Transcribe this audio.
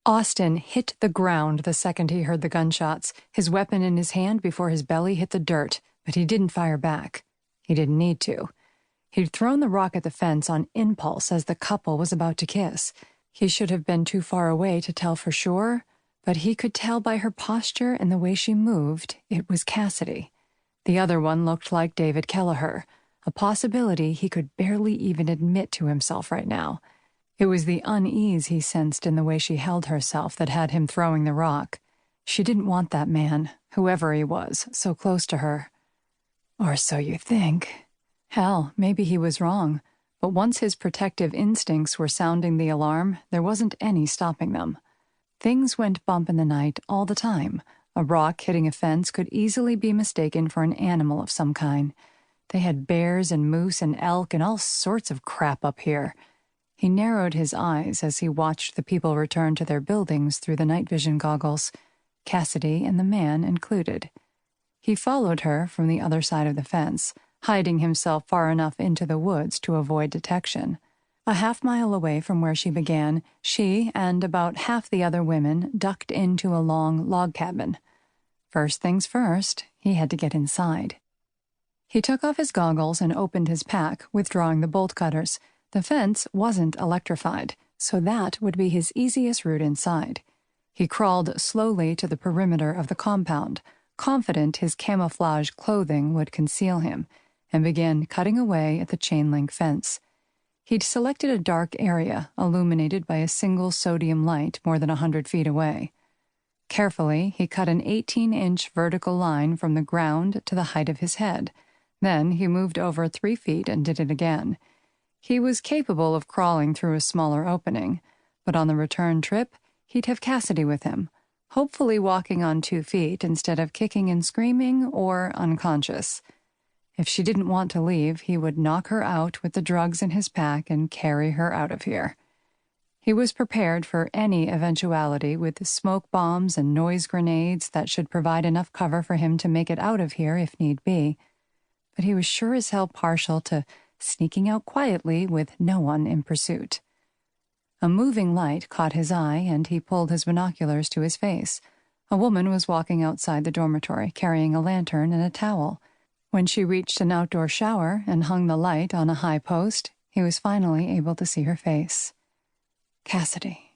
Austin hit the ground the second he heard the gunshots, his weapon in his hand before his belly hit the dirt, but he didn't fire back. He didn't need to. He'd thrown the rock at the fence on impulse as the couple was about to kiss. He should have been too far away to tell for sure, but he could tell by her posture and the way she moved it was Cassidy. The other one looked like David Kelleher, a possibility he could barely even admit to himself right now. It was the unease he sensed in the way she held herself that had him throwing the rock. She didn't want that man, whoever he was, so close to her. Or so you think. Hell, maybe he was wrong, but once his protective instincts were sounding the alarm, there wasn't any stopping them. Things went bump in the night all the time. A rock hitting a fence could easily be mistaken for an animal of some kind. They had bears and moose and elk and all sorts of crap up here. He narrowed his eyes as he watched the people return to their buildings through the night vision goggles, Cassidy and the man included. He followed her from the other side of the fence, hiding himself far enough into the woods to avoid detection. A half-mile away from where she began, she and about half the other women ducked into a long log cabin. First things first, he had to get inside. He took off his goggles and opened his pack, withdrawing the bolt cutters. The fence wasn't electrified, so that would be his easiest route inside. He crawled slowly to the perimeter of the compound, confident his camouflage clothing would conceal him, and began cutting away at the chain-link fence. He'd selected a dark area, illuminated by a single sodium light more than 100 feet away. Carefully, he cut an 18-inch vertical line from the ground to the height of his head. Then he moved over 3 feet and did it again. He was capable of crawling through a smaller opening, but on the return trip, he'd have Cassidy with him, hopefully walking on 2 feet instead of kicking and screaming or unconscious. If she didn't want to leave, he would knock her out with the drugs in his pack and carry her out of here. He was prepared for any eventuality with smoke bombs and noise grenades that should provide enough cover for him to make it out of here if need be. But he was sure as hell partial to sneaking out quietly with no one in pursuit. A moving light caught his eye, and he pulled his binoculars to his face. A woman was walking outside the dormitory, carrying a lantern and a towel. When she reached an outdoor shower and hung the light on a high post, he was finally able to see her face. Cassidy.